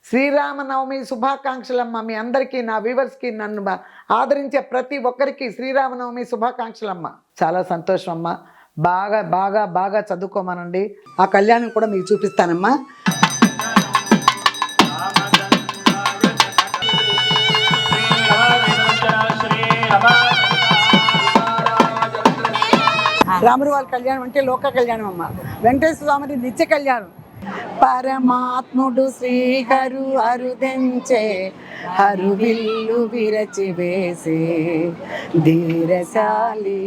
శ్రీరామనవమి శుభాకాంక్షలమ్మ. మీ అందరికీ, నా వ్యూవర్స్కి, నన్ను ఆదరించే ప్రతి ఒక్కరికి శ్రీరామనవమి శుభాకాంక్షలమ్మ. చాలా సంతోషం అమ్మ. బాగా బాగా బాగా చదువుకోమనండి. ఆ కళ్యాణం కూడా మీకు చూపిస్తానమ్మా. రాముడి వాళ్ళ కళ్యాణం అంటే లోక కళ్యాణం అమ్మ. వెంకటేశ్వర స్వామిది నిత్య కళ్యాణం. పరమాత్ముడు శ్రీహరు అరుదెంచే హరువిల్లు విరచి వేసే ధీరశాలి.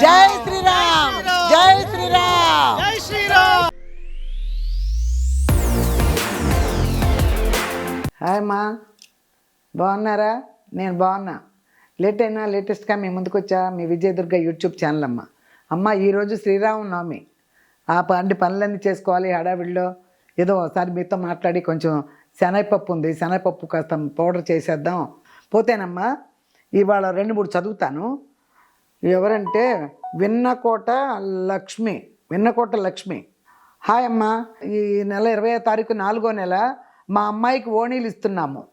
జై శ్రీరామ్, జై శ్రీరామ్, జై శ్రీరామ్. హాయ్ అమ్మా, బాగున్నారా? నేను బాగున్నా. లేటెస్ట్గా మీ ముందుకు వచ్చా. మీ విజయదుర్గ యూట్యూబ్ ఛానల్ అమ్మ. అమ్మ ఈరోజు శ్రీరామనవమి. ఆ పనులన్నీ చేసుకోవాలి. హడావిడిలో ఏదో ఒకసారి మీతో మాట్లాడి కొంచెం శనగపప్పు ఉంది, శనగపప్పు కాస్త పౌడర్ చేసేద్దాం. పోతేనమ్మా ఇవాళ 2-3 చదువుతాను. ఎవరంటే విన్నకోట లక్ష్మి. హాయ్ అమ్మ, ఈ నెల 20వ తారీఖు 4వ నెల మా అమ్మాయికి ఓణీలు ఇస్తున్నాము.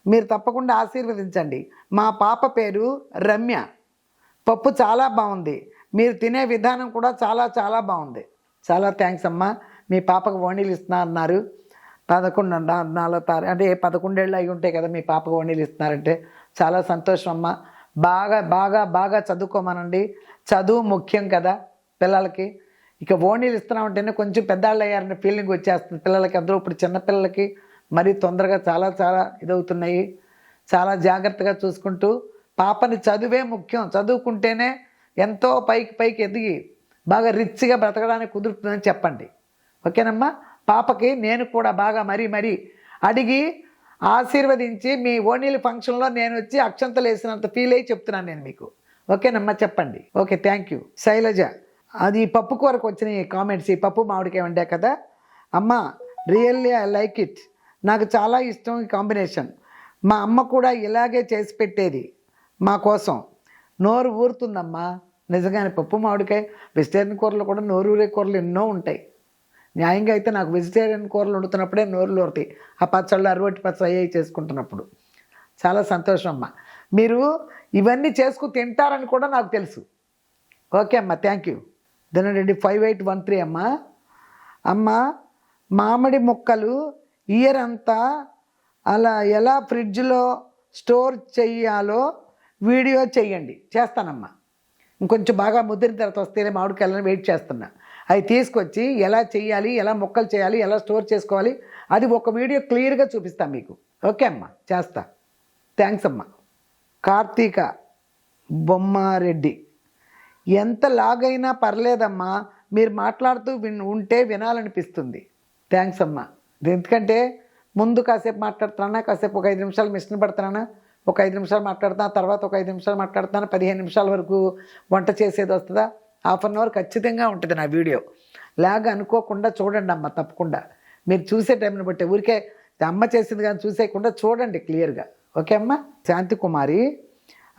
మీరు తప్పకుండా ఆశీర్వదించండి. మా పాప పేరు రమ్య. పప్పు చాలా బాగుంది. మీరు తినే విధానం కూడా చాలా చాలా బాగుంది. చాలా థ్యాంక్స్ అమ్మా. మీ పాపకు ఓణీలు ఇస్తున్నా అన్నారు. 4వ తారీఖు అంటే 11 ఏళ్ళు అయి ఉంటాయి కదా మీ పాపకు ఓణీలు ఇస్తున్నారంటే చాలా సంతోషం అమ్మ. బాగా బాగా బాగా చదువుకోమనండి. చదువు ముఖ్యం కదా పిల్లలకి. ఇక ఓణీలు ఇస్తున్నామంటేనే కొంచెం పెద్దవాళ్ళు అయ్యారనే ఫీలింగ్ వచ్చేస్తుంది పిల్లలకి. అందరూ ఇప్పుడు చిన్నపిల్లలకి మరీ తొందరగా చాలా చాలా ఇదవుతున్నాయి. చాలా జాగ్రత్తగా చూసుకుంటూ పాపని చదువే ముఖ్యం. చదువుకుంటేనే ఎంతో పైకి ఎదిగి బాగా రిచ్గా బ్రతకడానికి కుదురుతుందని చెప్పండి. ఓకేనమ్మా? పాపకి నేను కూడా బాగా మరీ అడిగి ఆశీర్వదించి మీ ఓణీల ఫంక్షన్లో నేను వచ్చి అక్షంతలు వేసినంత ఫీల్ అయ్యి చెప్తున్నాను నేను మీకు. ఓకేనమ్మా? చెప్పండి. Okay, thank you. శైలజ, అది పప్పు కూరకు వచ్చిన కామెంట్స్. ఈ పప్పు మామిడికాయ వండా కదా అమ్మ, రియల్లీ ఐ లైక్ ఇట్. నాకు చాలా ఇష్టం ఈ కాంబినేషన్. మా అమ్మ కూడా ఇలాగే చేసి పెట్టేది మా కోసం. నోరు ఊరుతుందమ్మా నిజంగానే. పప్పు మామిడికాయ, వెజిటేరియన్ కూరలు కూడా నోరు ఊరే కూరలు ఎన్నో ఉంటాయి. న్యాయంగా అయితే నాకు వెజిటేరియన్ కూరలు వండుతున్నప్పుడే నోరులు ఊరుతాయి. ఆ పచ్చళ్ళు, అరవటి పచ్చళ్ళు అయ్యి చేసుకుంటున్నప్పుడు. చాలా సంతోషం అమ్మ. మీరు ఇవన్నీ చేసుకు తింటారని కూడా నాకు తెలుసు. ఓకే అమ్మ, థ్యాంక్ యూ. దినరెడ్డి 5813 అమ్మ. అమ్మ, మామిడి ముక్కలు ఇయర్ అంతా అలా ఎలా ఫ్రిడ్జ్లో స్టోర్ చెయ్యాలో వీడియో చెయ్యండి. చేస్తానమ్మా. ఇంకొంచెం బాగా ముద్రిన తర్వాత వస్తేనే మామిడికాయలని వెయిట్ చేస్తున్నా. అవి తీసుకొచ్చి ఎలా చెయ్యాలి, ఎలా ముక్కలు చేయాలి, ఎలా స్టోర్ చేసుకోవాలి అది ఒక వీడియో క్లియర్గా చూపిస్తాను మీకు. ఓకే అమ్మా, చేస్తా. థ్యాంక్స్ అమ్మా. కార్తీక బొమ్మారెడ్డి, ఎంత లాగైనా పర్లేదమ్మా, మీరు మాట్లాడుతూ ఉంటే వినాలనిపిస్తుంది. థ్యాంక్స్ అమ్మా. ఎందుకంటే ముందు కాసేపు మాట్లాడుతున్నా, కాసేపు ఒక 5 నిమిషాలు మిషన్ పడుతున్నా, ఒక 5 నిమిషాలు మాట్లాడుతున్నా, తర్వాత ఒక 5 నిమిషాలు మాట్లాడుతున్నా, 15 నిమిషాల వరకు వంట చేసేది వస్తుందా. 1/2 అవర్ ఖచ్చితంగా ఉంటుంది నా వీడియో. లాగా అనుకోకుండా చూడండి అమ్మ, తప్పకుండా. మీరు చూసే టైంని బట్టి ఊరికే అమ్మ చేసింది కానీ చూసేయకుండా చూడండి క్లియర్గా. ఓకే అమ్మ? శాంతికుమారి,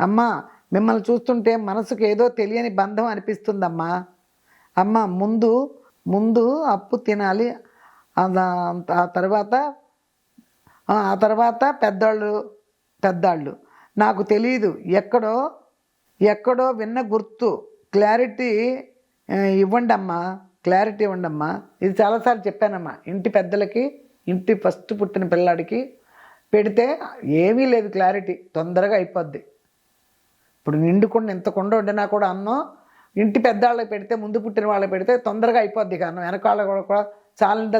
అమ్మ మిమ్మల్ని చూస్తుంటే మనసుకు ఏదో తెలియని బంధం అనిపిస్తుందమ్మా. అమ్మ ముందు అప్పు తినాలి, ఆ తర్వాత పెద్దాళ్ళు నాకు తెలియదు, ఎక్కడో విన్న గుర్తు. క్లారిటీ ఇవ్వండి అమ్మా. ఇది చాలాసార్లు చెప్పానమ్మా. ఇంటి పెద్దలకి, ఇంటి ఫస్ట్ పుట్టిన పిల్లాడికి పెడితే ఏమీ లేదు క్లారిటీ, తొందరగా అయిపోద్ది. ఇప్పుడు నిండుకుండా ఎంత కొండ వండినా కూడా అన్నం ఇంటి పెద్దవాళ్ళకి పెడితే, ముందు పుట్టిన వాళ్ళకి పెడితే తొందరగా అయిపోద్ది. కారణం వెనక వాళ్ళకి కూడా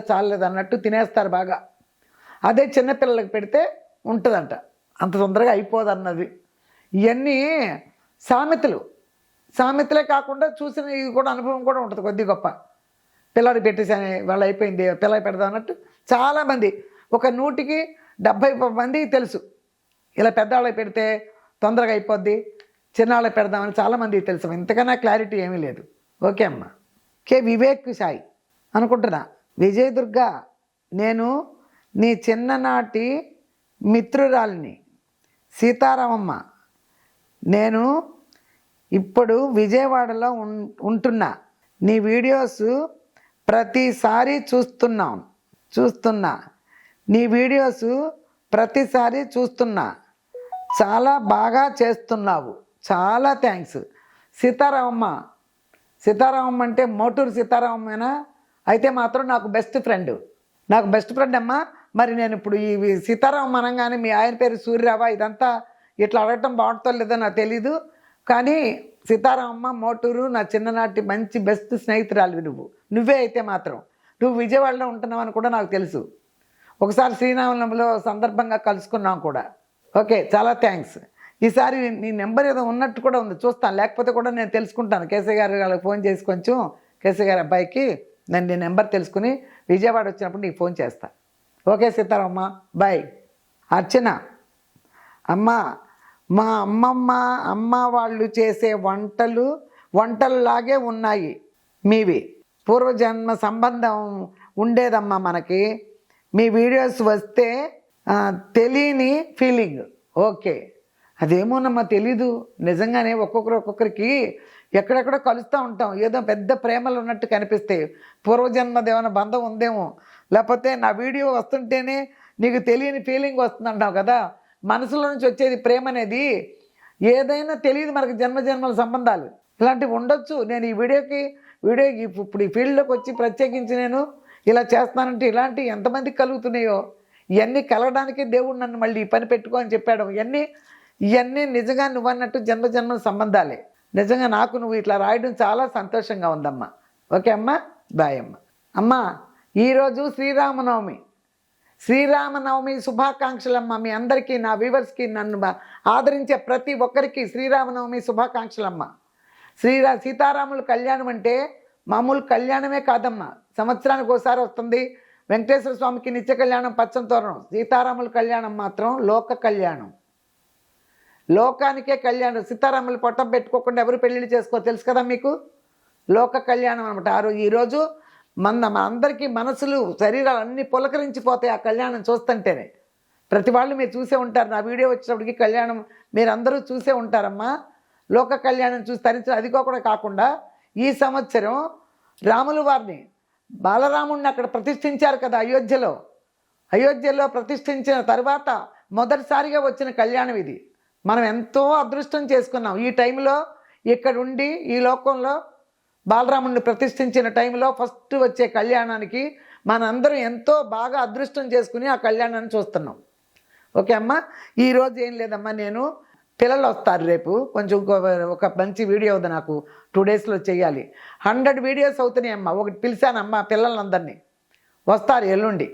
చాలలేదు అన్నట్టు తినేస్తారు బాగా. అదే చిన్నపిల్లలకి పెడితే ఉంటుందంట, అంత తొందరగా అయిపోదన్నది. ఇవన్నీ సామెతలే కాకుండా చూసిన ఇది కూడా అనుభవం కూడా ఉంటుంది కొద్ది గొప్ప. పిల్లలు పెట్టేసాని వాళ్ళు అయిపోయింది, పిల్లలు పెడదాం అన్నట్టు చాలామంది, ఒక 100కి 70 మంది తెలుసు ఇలా పెద్దవాళ్ళకి పెడితే తొందరగా అయిపోద్ది, చిన్నవాళ్ళకి పెడదామని చాలామందికి తెలుసు. ఇంతకన్నా క్లారిటీ ఏమీ లేదు. ఓకే అమ్మ. కే వివేక్ సాయి అనుకుంటున్నా. విజయదుర్గ, నేను నీ చిన్ననాటి మిత్రురాలిని సీతారామమ్మ. నేను ఇప్పుడు విజయవాడలో ఉంటున్నా. నీ వీడియోస్ ప్రతిసారి చూస్తున్నా. నీ వీడియోస్ ప్రతిసారి చూస్తున్నా, చాలా బాగా చేస్తున్నావు, చాలా థ్యాంక్స్. సీతారామమ్మ, సీతారామమ్మ అంటే మోటూరు సీతారామమ్మేనా? అయితే మాత్రం నాకు బెస్ట్ ఫ్రెండ్, నాకు బెస్ట్ ఫ్రెండ్ అమ్మా. మరి నేను ఇప్పుడు ఈ సీతారామమ్మ అనగానే మీ ఆయన పేరు సూర్యరావా, ఇదంతా ఇట్లా అడగటం బాగుంటుందో లేదో నాకు తెలీదు. కానీ సీతారామమ్మ మోటూరు నా చిన్ననాటి మంచి బెస్ట్ స్నేహితురాలివి నువ్వే అయితే మాత్రం. నువ్వు విజయవాడలో ఉంటున్నావు అని కూడా నాకు తెలుసు. ఒకసారి శ్రీరామనవమిలో సందర్భంగా కలుసుకున్నాం కూడా. ఓకే, చాలా థ్యాంక్స్. ఈసారి నీ నెంబర్ ఏదో ఉన్నట్టు కూడా ఉంది, చూస్తాను. లేకపోతే కూడా నేను తెలుసుకుంటాను. కేసీ గారు వాళ్ళకి ఫోన్ చేసి కొంచెం కేసీ గారి అబ్బాయికి నేను నీ నెంబర్ తెలుసుకుని విజయవాడ వచ్చినప్పుడు నీకు ఫోన్ చేస్తా. Okay Seetharamamma, bye. అర్చన, అమ్మ మా అమ్మ వాళ్ళు చేసే వంటల్లాగే ఉన్నాయి మీవి. పూర్వజన్మ సంబంధం ఉండేదమ్మా మనకి. మీ వీడియోస్ వస్తే తెలియని ఫీలింగ్. ఓకే, అదేమోనమ్మా తెలీదు. నిజంగానే ఒక్కొక్కరికి ఎక్కడెక్కడో కలుస్తూ ఉంటాం, ఏదో పెద్ద ప్రేమలు ఉన్నట్టు కనిపిస్తాయి. పూర్వజన్మదేమైనా బంధం ఉందేమో, లేకపోతే నా వీడియో వస్తుంటేనే నీకు తెలియని ఫీలింగ్ వస్తుందంటావు కదా. మనసులో నుంచి వచ్చేది ప్రేమ అనేది ఏదైనా తెలియదు మనకు, జన్మజన్మల సంబంధాలు ఇలాంటివి ఉండొచ్చు. నేను ఈ వీడియోకి ఇప్పుడు ఈ ఫీల్డ్లోకి వచ్చి ప్రత్యేకించి నేను ఇలా చేస్తానంటే ఇలాంటివి ఎంతమందికి కలుగుతున్నాయో. ఇవన్నీ కలగడానికి దేవుడు నన్ను మళ్ళీ ఈ పని పెట్టుకో అని చెప్పాడు. ఇవన్నీ నిజంగా నువ్వు అన్నట్టు జన్మజన్మల సంబంధాలే. నిజంగా నాకు నువ్వు ఇట్లా రాయడం చాలా సంతోషంగా ఉందమ్మా. ఓకే అమ్మా, బాయ్ అమ్మ. అమ్మా ఈరోజు శ్రీరామనవమి శుభాకాంక్షలమ్మ. మీ అందరికీ, నా వ్యూవర్స్కి, నన్ను ఆదరించే ప్రతి ఒక్కరికి శ్రీరామనవమి శుభాకాంక్షలమ్మ. సీతారాముల కళ్యాణం అంటే మామూలు కళ్యాణమే కాదమ్మా, సంవత్సరానికి ఒకసారి వస్తుంది. వెంకటేశ్వర స్వామికి నిత్య కళ్యాణం, పచ్చని తోరణం. సీతారాముల కళ్యాణం మాత్రం లోక కళ్యాణం, లోకానికే కళ్యాణం. సీతారాములు పొట్టం పెట్టుకోకుండా ఎవరు పెళ్ళిళ్ళు చేసుకో తెలుసు కదా మీకు. లోక కళ్యాణం అనమాట. ఈరోజు మన అందరికీ మనసులు, శరీరాలు అన్నీ పులకరించిపోతాయి ఆ కళ్యాణం చూస్తుంటేనే. ప్రతి వాళ్ళు మీరు చూసే ఉంటారు. నా వీడియో వచ్చేటప్పటికి కళ్యాణం మీరు అందరూ చూసే ఉంటారమ్మా. లోక కళ్యాణం చూసి తరించడం. అది కూడా కాకుండా ఈ సంవత్సరం రాముల వారిని, బాలరాముడిని అక్కడ ప్రతిష్ఠించారు కదా అయోధ్యలో ప్రతిష్ఠించిన తర్వాత మొదటిసారిగా వచ్చిన కళ్యాణం ఇది. మనం ఎంతో అదృష్టం చేసుకున్నాం. ఈ టైంలో ఇక్కడుండి ఈ లోకంలో బాలరాముడిని ప్రతిష్ఠించిన టైంలో ఫస్ట్ వచ్చే కళ్యాణానికి మనందరం ఎంతో బాగా అదృష్టం చేసుకుని ఆ కళ్యాణాన్ని చూస్తున్నాం. ఓకే అమ్మ, ఈరోజు ఏం లేదమ్మా, నేను పిల్లలు వస్తారు రేపు, కొంచెం ఒక మంచి వీడియో ఉంది నాకు 2 డేస్లో చేయాలి. 100 వీడియోస్ అవుతున్నాయి అమ్మ. ఒకటి పిలిచానమ్మా పిల్లలందరినీ, వస్తారు ఎల్లుండి.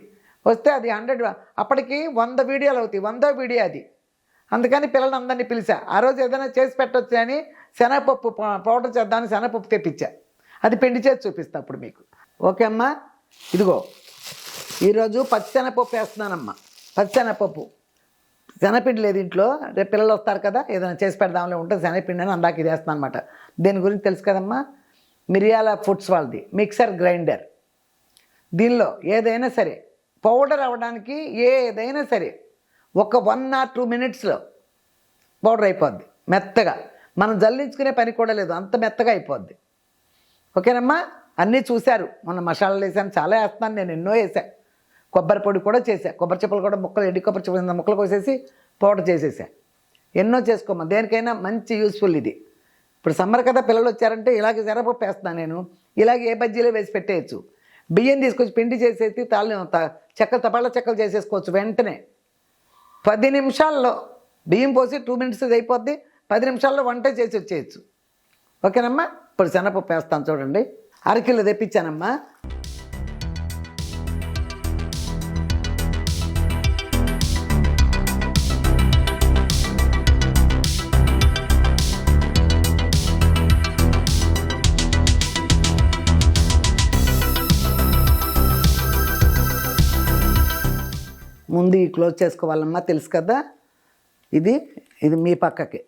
వస్తే అది 100, అప్పటికి 100 వీడియోలు అవుతాయి. 100వ వీడియో అది. అందుకని పిల్లలందరినీ పిలిచా. ఆ రోజు ఏదైనా చేసి పెట్టవచ్చు అని శనగపప్పు పౌడర్ చేద్దామని శనగపప్పు తెప్పించా. అది పిండి చేసి చూపిస్తా అప్పుడు మీకు. ఓకే అమ్మా, ఇదిగో ఈరోజు పచ్చిశనగపప్పు వేస్తున్నానమ్మా. పచ్చిశనగపప్పు, శనగపిండి లేదు ఇంట్లో, రేపు పిల్లలు వస్తారు కదా, ఏదైనా చేసి పెడదాంలో ఉంటుంది శనగపిండి అని అందాక ఇది వేస్తాను అనమాట. దీని గురించి తెలుసు కదమ్మా, మిరియాల ఫుడ్స్ వాళ్ళది మిక్సర్ గ్రైండర్. దీనిలో ఏదైనా సరే పౌడర్ అవ్వడానికి ఏదైనా సరే ఒక 1 or 2 మినిట్స్లో పౌడర్ అయిపోద్ది మెత్తగా. మనం జల్లించుకునే పని కూడా లేదు, అంత మెత్తగా అయిపోద్ది. ఓకేనమ్మా, అన్నీ చూశారు. మొన్న మసాలాలు వేసాను, చాలా వేస్తున్నాను నేను, ఎన్నో వేసా. కొబ్బరి పొడి కూడా చేశా, కొబ్బరి చెప్పులు కూడా ఎండి కొబ్బరి చెప్పులు ముక్కలు కోసేసి పౌడర్ చేసేసా. ఎన్నో చేసుకోమ్మా, దేనికైనా మంచి యూస్ఫుల్ ఇది. ఇప్పుడు సమ్మర్ కదా, పిల్లలు వచ్చారంటే ఇలాగే శనగపప్పు వేస్తున్నాను నేను. ఇలాగే ఏ బజ్జీలో వేసి పెట్టేయచ్చు. బియ్యం తీసుకొచ్చి పిండి చేసేసి తపాళ్ళ చెక్కలు చేసేసుకోవచ్చు వెంటనే. 10 నిమిషాల్లో బియ్యం పోసి 2 minutes అయిపోద్ది. 10 నిమిషాల్లో వంట చేసి వచ్చేయచ్చు. ఓకేనమ్మా, ఇప్పుడు శనగపప్పు వేస్తాను చూడండి. 1/2 కిలో తెప్పించానమ్మా. ముందు ఈ క్లోజ్ చేసుకోవాలమ్మా, తెలుసు కదా. ఇది మీ పక్కకి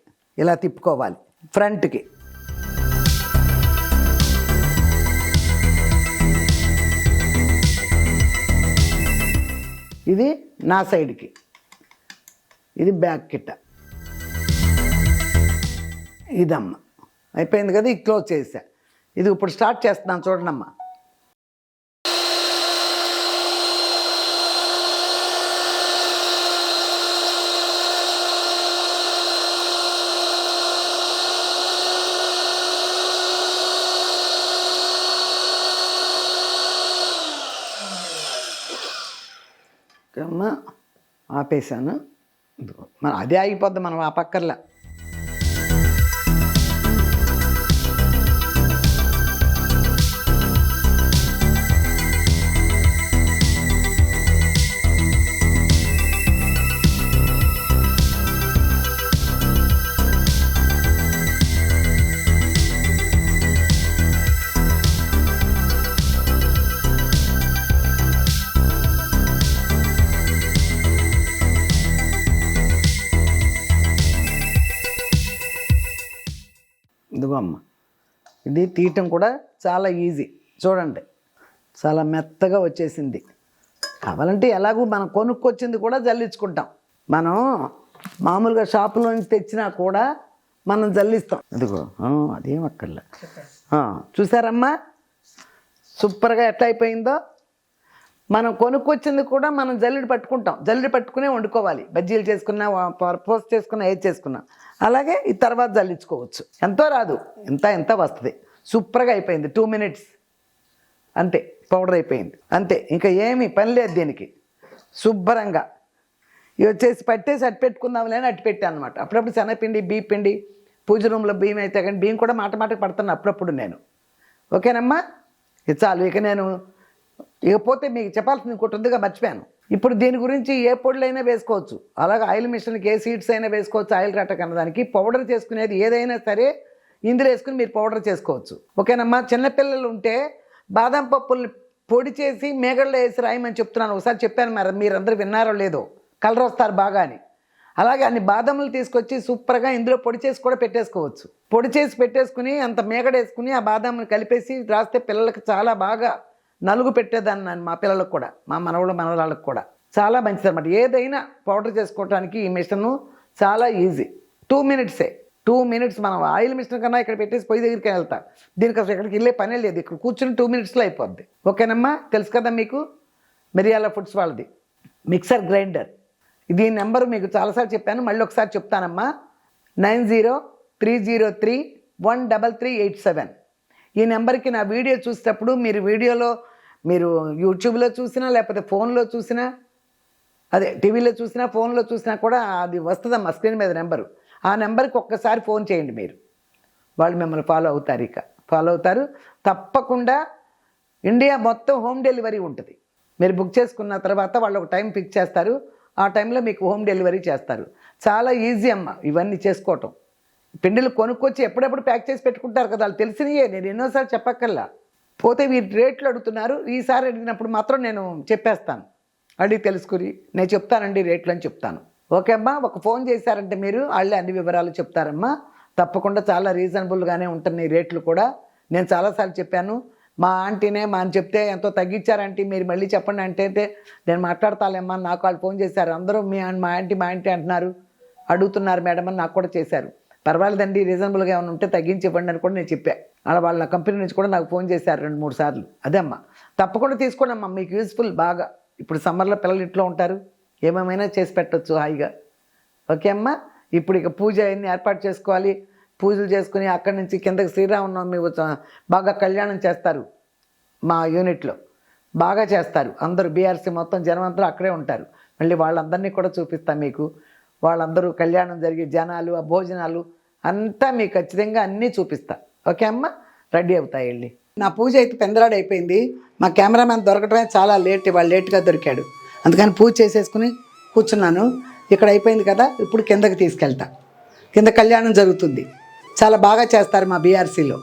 ఇలా తిప్పుకోవాలి, ఫ్రంట్కి. ఇది నా సైడ్కి, ఇది బ్యాక్ కిట్ట. ఇదమ్మా అయిపోయింది కదా, ఇది క్లోజ్ చేసా. ఇది ఇప్పుడు స్టార్ట్ చేస్తున్నాను చూడండి అమ్మా. అమ్మ ఆపేసాను. ఇదిగో మన అదే ఆగిపోద్ది, మనం ఆపక్కర్లా. ఇదిగో అమ్మ, ఇది తీయటం కూడా చాలా ఈజీ. చూడండి, చాలా మెత్తగా వచ్చేసింది. కావాలంటే ఎలాగూ మనం కొనుక్కొచ్చింది కూడా జల్లించుకుంటాం. మనం మామూలుగా షాపులో నుంచి తెచ్చినా కూడా మనం జల్లిస్తాం. ఇదిగో అదేం అక్కర్లే. చూసారమ్మా సూపర్గా ఎట్లా అయిపోయిందో. మనం కొనుక్కొచ్చింది కూడా మనం జల్లెడ పట్టుకుంటాం, జల్లెడ పట్టుకునే వండుకోవాలి. బజ్జీలు చేసుకున్నా, పోస్ట్ చేసుకున్నా, ఏది చేసుకున్నా అలాగే ఈ తర్వాత జల్లించుకోవచ్చు. ఎంతో రాదు, ఎంత వస్తుంది. సూపర్గా అయిపోయింది. 2 minutes అంతే, పౌడర్ అయిపోయింది అంతే. ఇంకా ఏమీ పని లేదు దీనికి. శుభ్రంగా ఇవి వచ్చేసి పట్టేసి అట్టు పెట్టుకుందాంలే అని అట్టు పెట్టాను అనమాట. అప్పుడప్పుడు శనగపిండి, బియ్యం పిండి, పూజ రూమ్లో బియ్యం అయితే కానీ బియ్యం కూడా మాటకి పడుతున్నాను అప్పుడప్పుడు నేను. ఓకేనమ్మా, ఇది చాలు. ఇక నేను ఇకపోతే మీకు చెప్పాల్సింది ఇంకోటి ఉందిగా, మర్చిపోయాను. ఇప్పుడు దీని గురించి ఏ పొడులైనా వేసుకోవచ్చు. అలాగే ఆయిల్ మిషన్కి ఏ సీడ్స్ అయినా వేసుకోవచ్చు. ఆయిల్ కట్టక అన్నదానికి పౌడర్ చేసుకునేది ఏదైనా సరే ఇందులో వేసుకుని మీరు పౌడర్ చేసుకోవచ్చు. ఓకేనమ్మా. చిన్నపిల్లలు ఉంటే బాదం పప్పుల్ని పొడి చేసి మేగడలో వేసి రాయమని చెప్తున్నాను. ఒకసారి చెప్పాను, మరి మీరందరూ విన్నారో లేదో. కలర్ వస్తారు బాగా అని. అలాగే అన్ని బాదంలు తీసుకొచ్చి సూపర్గా ఇందులో పొడి చేసి కూడా పెట్టేసుకోవచ్చు. పొడి చేసి పెట్టేసుకుని అంత మేగడ వేసుకుని ఆ బాదంని కలిపేసి రాస్తే పిల్లలకి చాలా బాగా నలుగు పెట్టేదాన్ని నేను మా పిల్లలకు కూడా, మా మనవరాళ్ళకు కూడా చాలా మంచిది అనమాట. ఏదైనా పౌడర్ చేసుకోవడానికి ఈ మిషన్ చాలా ఈజీ. 2 minutes 2 minutes. మనం ఆయిల్ మిషన్ కన్నా ఇక్కడ పెట్టేసి పొయ్యి దగ్గరికి వెళ్తా. దీనికి అసలు ఇక్కడికి వెళ్ళే పనే లేదు, ఇక్కడ కూర్చుని 2 minutesలో అయిపోద్ది. ఓకేనమ్మా. తెలుసు కదా మీకు మిరియాల ఫుడ్స్ వాళ్ళది మిక్సర్ గ్రైండర్. దీని నెంబరు మీకు చాలాసార్లు చెప్పాను, మళ్ళీ ఒకసారి చెప్తానమ్మా. 9030013387. ఈ నెంబర్కి నా వీడియో చూసేటప్పుడు మీరు యూట్యూబ్లో చూసినా లేకపోతే ఫోన్లో చూసినా, అదే టీవీలో చూసినా ఫోన్లో చూసినా కూడా అది వస్తుందమ్మా స్క్రీన్ మీద నెంబరు. ఆ నెంబర్కి ఒక్కసారి ఫోన్ చేయండి మీరు. వాళ్ళు మిమ్మల్ని ఫాలో అవుతారు. తప్పకుండా ఇండియా మొత్తం హోమ్ డెలివరీ ఉంటుంది. మీరు బుక్ చేసుకున్న తర్వాత వాళ్ళు ఒక టైం ఫిక్స్ చేస్తారు. ఆ టైంలో మీకు హోమ్ డెలివరీ చేస్తారు. చాలా ఈజీ అమ్మ ఇవన్నీ చేసుకోవటం. పిండిలు కొనుక్కొచ్చి ఎప్పుడెప్పుడు ప్యాక్ చేసి పెట్టుకుంటారు కదా, వాళ్ళు తెలిసినయే. నేను ఎన్నోసార్లు చెప్పక్కర్లా. పోతే వీరి రేట్లు అడుగుతున్నారు. ఈసారి అడిగినప్పుడు మాత్రం నేను చెప్పేస్తాను. అడిగి తెలుసుకుని నేను చెప్తానండి రేట్లు అని చెప్తాను. ఓకే అమ్మా. ఒక ఫోన్ చేశారంటే మీరు వాళ్ళే అన్ని వివరాలు చెప్తారమ్మా. తప్పకుండా చాలా రీజనబుల్గానే ఉంటున్నాయి రేట్లు కూడా. నేను చాలాసార్లు చెప్పాను. మా ఆంటీనే మా అని చెప్తే ఎంతో తగ్గించారంటే మీరు మళ్ళీ చెప్పండి అంటే నేను మాట్లాడతాలేమ్మా. నాకు వాళ్ళు ఫోన్ చేశారు. అందరూ మా ఆంటీ అంటున్నారు, అడుగుతున్నారు మేడం అని నాకు కూడా చేశారు. పర్వాలేదండి, రీజనబుల్గా ఏమైనా ఉంటే తగ్గించి ఇవ్వండి అని కూడా నేను చెప్పాను. అలా వాళ్ళ కంపెనీ నుంచి కూడా నాకు ఫోన్ చేశారు 2-3 సార్లు. అదే అమ్మా, తప్పకుండా తీసుకోండి అమ్మా, మీకు యూస్ఫుల్ బాగా. ఇప్పుడు సమ్మర్లో పిల్లలు ఇంట్లో ఉంటారు, ఏమేమైనా చేసి పెట్టచ్చు హాయిగా. ఓకే అమ్మా. ఇప్పుడు ఇక పూజ అన్ని ఏర్పాటు చేసుకోవాలి. పూజలు చేసుకుని అక్కడి నుంచి కిందకి శ్రీరామనవమి బాగా కళ్యాణం చేస్తారు. మా యూనిట్లో బాగా చేస్తారు. అందరూ బీఆర్సీ మొత్తం జనం అందరూ అక్కడే ఉంటారు. మళ్ళీ వాళ్ళందరినీ కూడా చూపిస్తాను మీకు. వాళ్ళందరూ కళ్యాణం జరిగే జనాలు, ఆ భోజనాలు అంతా మీకు ఖచ్చితంగా అన్నీ చూపిస్తా. ఓకే అమ్మ, రెడీ అవుతాయి వెళ్ళి. నా పూజ అయితే పెందరాడు అయిపోయింది. మా కెమెరామ్యాన్ దొరకటమే చాలా లేట్, ఇవాళ లేట్గా దొరికాడు. అందుకని పూజ చేసేసుకుని కూర్చున్నాను. ఇక్కడ అయిపోయింది కదా, ఇప్పుడు కిందకి తీసుకెళ్తా. కింద కళ్యాణం జరుగుతుంది, చాలా బాగా చేస్తారు మా బీఆర్సీలో.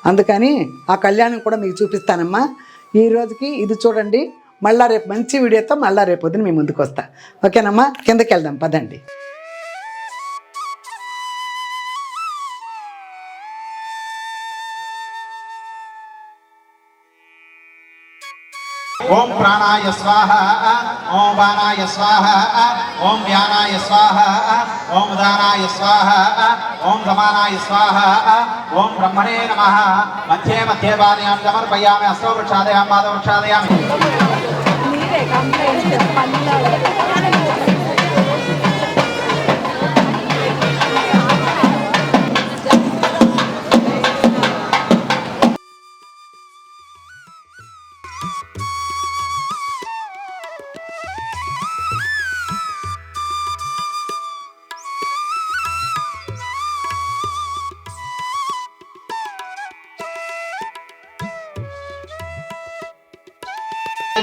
అందుకని ఆ కళ్యాణం కూడా మీకు చూపిస్తానమ్మా. ఈ రోజుకి ఇది చూడండి. మళ్ళా రేపు మంచి వీడియోతో మళ్ళా రేపు పొద్దున మీ ముందుకు వస్తా. ఓకేనమ్మా. కిందకి వెళ్దాం పదండి. ओम प्राणाय स्वाहा, ओम वाणाय स्वाहा, ओम व्यानाय स्वाहा, ओम उदानाय स्वाहा, ओम समानाय स्वाहा, ओम ब्रह्मणे नमः। मध्ये मध्ये पादयां समर्पयामि, हस्तो वृक्षादयां पादौ वृक्षादयामि।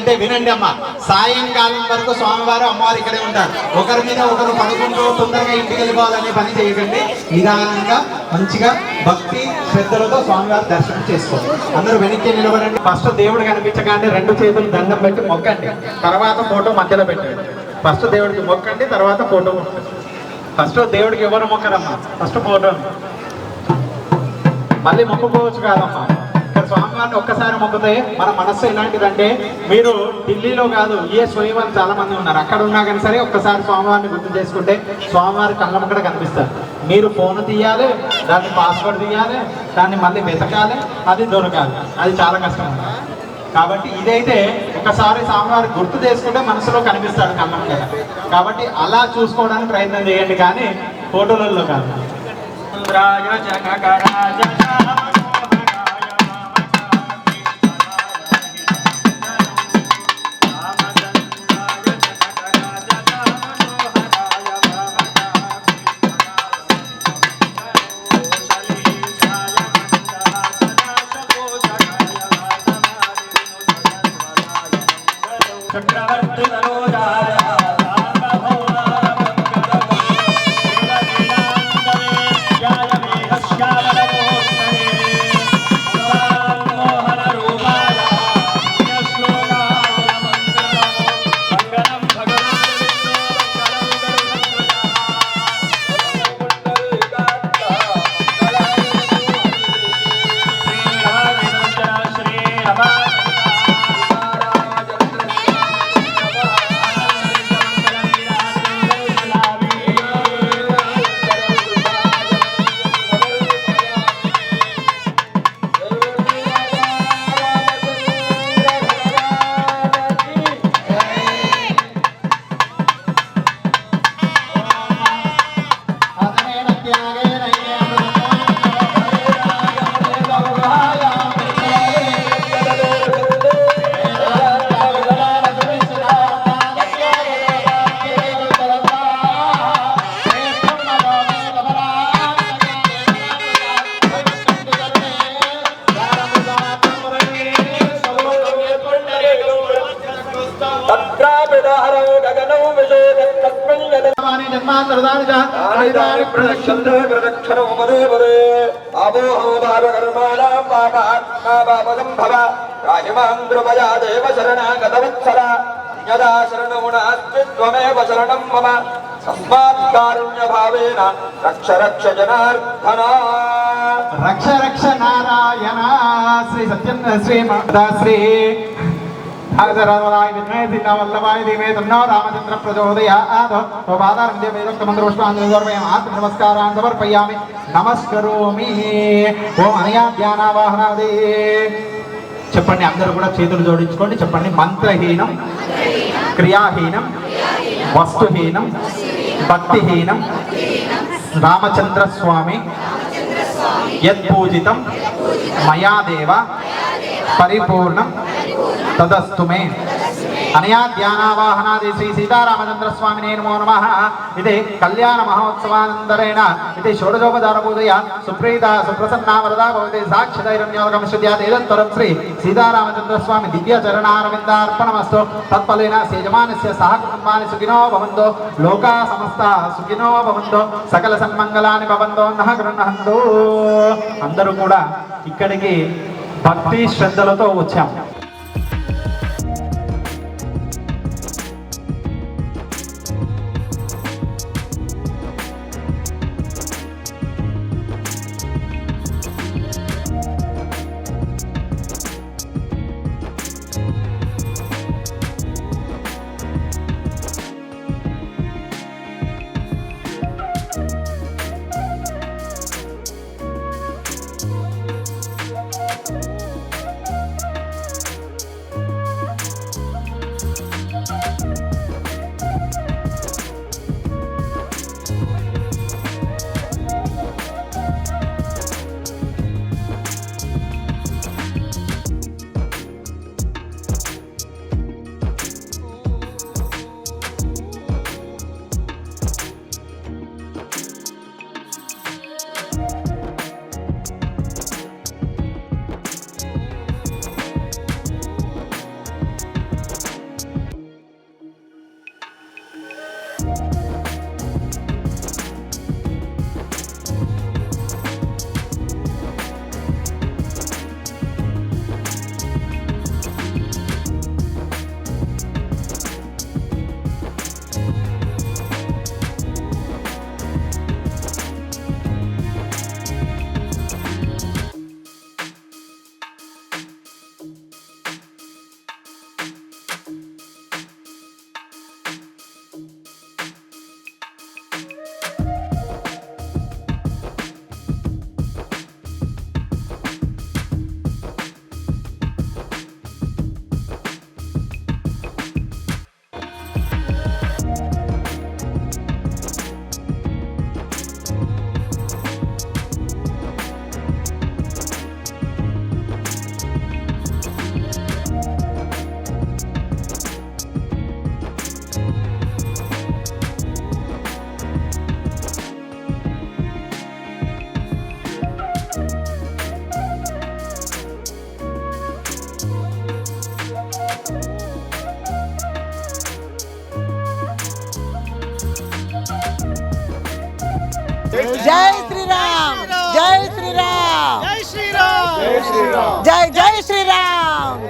ఏంటంటే వినండి అమ్మ, సాయంకాలం వరకు స్వామివారు అమ్మవారు ఇక్కడే ఉంటారు. ఒకరి మీద ఒకరు పడుకుంటూ తొందరగా ఇంటికి వెళ్ళిపోవాలనే పని చేయకండి. నిదానంగా మంచిగా భక్తి శ్రద్ధలతో స్వామివారి దర్శనం చేసుకోండి. అందరూ వెనక్కి నిలబడండి. ఫస్ట్ దేవుడు కనిపించగానే 2 చేతులు దండం పెట్టి మొక్కండి, తర్వాత ఫోటో మధ్యలో పెట్టండి. ఫస్ట్ దేవుడికి మొక్కండి, తర్వాత ఫోటో మొక్కండి. ఫస్ట్ దేవుడికి ఎవరు మొక్కరమ్మా, ఫస్ట్ ఫోటో. మళ్ళీ మొక్కుకోవచ్చు కాదమ్మా, ఇక్కడ స్వామివారిని ఒక్కసారి మొక్కితే మన మనస్సు ఎలాంటిదంటే, మీరు ఢిల్లీలో కాదు ఏ స్వయం చాలా మంది ఉన్నారు, అక్కడ ఉన్నా కానీ సరే ఒక్కసారి స్వామివారిని గుర్తు చేసుకుంటే స్వామివారి కళ్ళమ్మక్కడ కనిపిస్తారు. మీరు ఫోన్ తీయాలి, దాన్ని పాస్వర్డ్ తీయాలి, దాన్ని మళ్ళీ వెతకాలి, అది దొరకాలి, అది చాలా కష్టం. కాబట్టి ఇదైతే ఒకసారి స్వామివారి గుర్తు చేసుకుంటే మనసులో కనిపిస్తాడు కళ్ళమ్మక్కడ. కాబట్టి అలా చూసుకోవడానికి ప్రయత్నం చేయండి, కానీ ఫోటోలలో కాదు. చక్రవర్తి తనోజాయ దేవ శరణాగతవత్సల యదా శరణో నాస్తి త్వమేవ శరణం మమ తస్మాత్ కారుణ్య భావేన రక్ష రక్ష జనార్దన. రక్ష రక్ష నారాయణ. శ్రీ సత్యం శ్రీ శ్రీ వల్లభాయ ధీమే తన్నో రామచంద్ర ప్రచోదయాత్. నమస్కారాన్ సమర్పయామి, నమస్కరోమి. ఓం అనయా ధ్యానావాహనాది. చెప్పండి, అందరూ కూడా చేతులు జోడించుకోండి. చెప్పండి, మంత్రహీనం, క్రియాహీనం, వస్తుహీనం, భక్తిహీనం రామచంద్ర స్వామి యత్పూజితం మయా దేవ పరిపూర్ణం తదస్తు మే. అనయా ధ్యానావాహనాది శ్రీ సీతారామచంద్ర స్వామినే నమో నమః. ఇది కళ్యాణ మహోత్సవానందరేణ ఇది షోడశోపచార పూజయ సుప్రీత సుప్రసన్నా వరదా భవతి సాక్షిధైర్యంయోగం శుద్ధ్యాత్. ఏదంతరం శ్రీ సీతారామచంద్ర స్వామి దివ్య చరణారవిందార్పణమస్తు. తత్ఫలేన యజమానస్య సహ కుటుంబాని సుఖినో భవంతు, లోకా సమస్త సుఖినో భవంతు, సకల సన్మంగళాని భవంతు నః గృహంతు. అందరూ కూడా ఇక్కడికి భక్తి శ్రద్ధలతో వచ్చాం. జై జై శ్రీరామ్.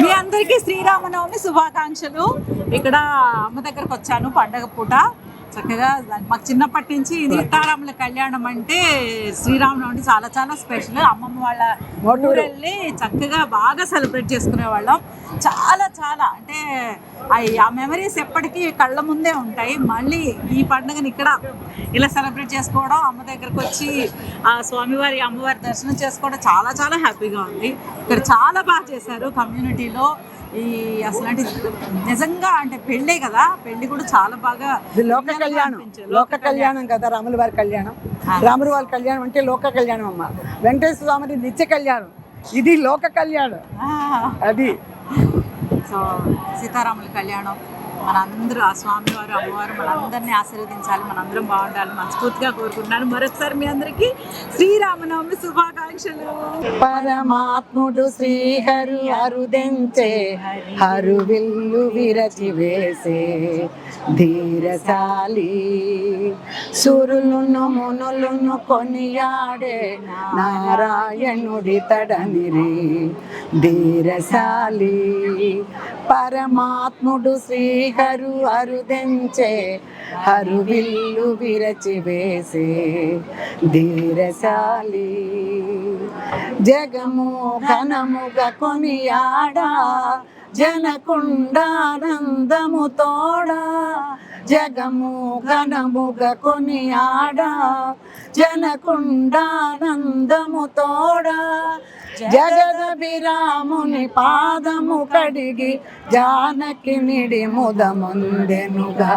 మీ అందరికీ శ్రీరామనవమి శుభాకాంక్షలు. ఇక్కడ అమ్మ దగ్గరకు వచ్చాను పండగ పూట. చక్కగా మాకు చిన్నప్పటి నుంచి సీతారాముల కళ్యాణం అంటే శ్రీరామనవమి చాలా చాలా స్పెషల్. అమ్మమ్మ వాళ్ళ ఊరు వెళ్ళి చక్కగా బాగా సెలబ్రేట్ చేసుకునే వాళ్ళం. చాలా చాలా అంటే ఆ మెమరీస్ ఎప్పటికీ కళ్ళ ముందే ఉంటాయి. మళ్ళీ ఈ పండుగని ఇక్కడ ఇలా సెలబ్రేట్ చేసుకోవడం, అమ్మ దగ్గరకు వచ్చి ఆ స్వామివారి అమ్మవారి దర్శనం చేసుకోవడం చాలా చాలా హ్యాపీగా ఉంది. ఇక్కడ చాలా బాగా చేశారు కమ్యూనిటీలో. ఈ అసలు నిజంగా అంటే పెళ్ళే కదా, పెళ్లి కూడా చాలా బాగా లోక కళ్యాణం, లోక కళ్యాణం కదా రాముల వారి కళ్యాణం. రాముల వారి కళ్యాణం అంటే లోక కళ్యాణం అమ్మ. వెంకటేశ్వర స్వామి నిత్య కళ్యాణం, ఇది లోక కళ్యాణం. అది సో సీతారాముల కళ్యాణం మనందరూ ఆ స్వామివారు అమ్మవారు మనందరినీ ఆశీర్వదించాలి, మనందరం బాగుండాలి మనస్ఫూర్తిగా కోరుకుంటున్నాను. మరొకసారి మీ అందరికీ శ్రీరామనవమి శుభాకాంక్షలు. పరమాత్ముడు శ్రీహరి అరుదెంచే హరువిల్లు విరచి వేసే ధీరశాలి, సురులను మునులను కొనియాడే నారాయణుడి తడనిరి ధీరశాలి. పరమాత్ముడు శ్రీహరు అరుదెంచే హరువిల్లు విరచి వేసే ధీరశాలి. జగము ఘనముగా కొనియాడా జనకుండానందము తోడా, జగము ఘనముగా కొనియాడా జనకుండానందము తోడా. జగదభిరాముని పాదము కడిగి జానకి నిడి ముదముందెనుగా,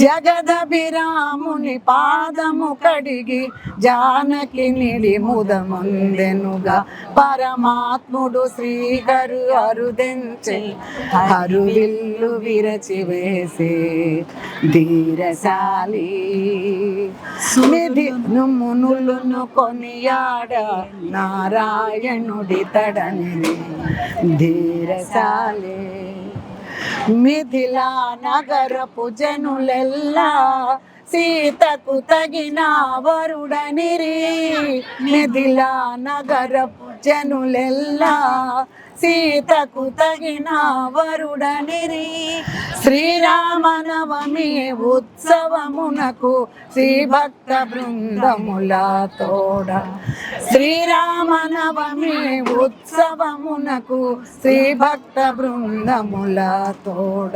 జగదభిరాముని పాదము కడిగి జానకి నిడి ముదముందెనుగా. పరమాత్ముడు శ్రీహరు అరుదెంచే హరువిల్లు విరచి వేసే ధీరశాలి. మునులను కొనియాడ నారాయణుడి తడని ధీరశాలి. మిథిలా నగరపు జనులెల్లా సీతకు తగిన వరుడనిరి, మిథిలా నగరపు జనులెల్లా సీతకు తగిన వరుడనిరి. శ్రీరామనవమి ఉత్సవమునకు శ్రీభక్త బృందముల తోడ, శ్రీరామనవమి ఉత్సవమునకు శ్రీభక్త బృందముల తోడ.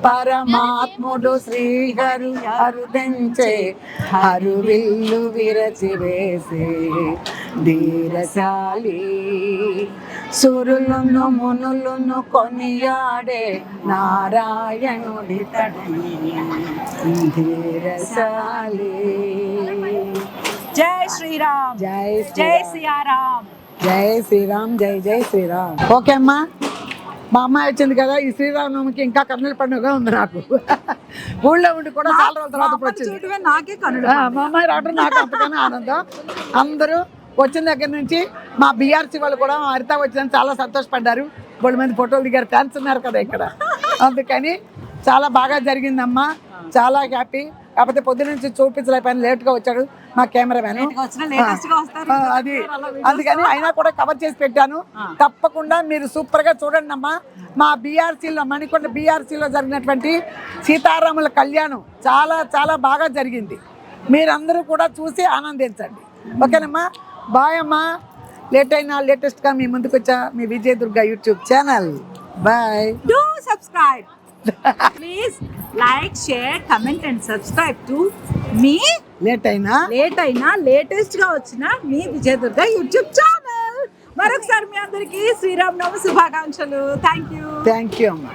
పరమాత్ముడు శ్రీహరు అరుదెంచే హరువిల్లు విరచి వేసే ధీరశాలి. సురులను మునులను కొనియాడే నారాయణుడి తడని ధీరశాలి. జై శ్రీరామ్, జై జై సియారామ్, జై శ్రీరామ్, జై జై శ్రీరామ్. ఓకే అమ్మా, మా అమ్మాయి వచ్చింది కదా, ఈ శ్రీరామనవమికి ఇంకా కన్నుల పండుగ ఉంది నాకు. ఊళ్ళో ఉండి కూడా చాలా రోజుల తర్వాత వచ్చింది. నాకే కన్నుల మా అమ్మాయి రావడం నాకు అంతగానే ఆనందం. అందరూ వచ్చిన దగ్గర నుంచి మా బీఆర్సీ వాళ్ళు కూడా మా హరిత వచ్చిందని చాలా సంతోషపడ్డారు. 3 మంది ఫోటోలు దిగారు, ఫ్యాన్స్ ఉన్నారు కదా ఇక్కడ. అందుకని చాలా బాగా జరిగిందమ్మా, చాలా హ్యాపీ. కాకపోతే పొద్దున నుంచి చూపించలేకపోయినా, లేట్గా వచ్చాడు మా కెమెరామెన్. అది అందుకని అయినా కూడా కవర్ చేసి పెట్టాను. తప్పకుండా మీరు సూపర్గా చూడండి అమ్మా. మా బీఆర్సీలో, మణికొండ బీఆర్సీలో జరిగినటువంటి సీతారాముల కళ్యాణం చాలా చాలా బాగా జరిగింది. మీరందరూ కూడా చూసి ఆనందించండి. ఓకేనమ్మా, బాయ్ అమ్మా. లేట్ అయినా లేటెస్ట్గా మీ ముందుకు వచ్చా మీ Vijaya Durga YouTube channel. Bye. Do subscribe. Please like, share, comment and subscribe to me. Late అయినా లేటెస్ట్ గా వచ్చిన మీ విజయ దుర్గా యూట్యూబ్ ఛానల్. మరొకసారి మీ అందరికీ శ్రీరామనవమి శుభాకాంక్షలు. థ్యాంక్ యూ అమ్మా.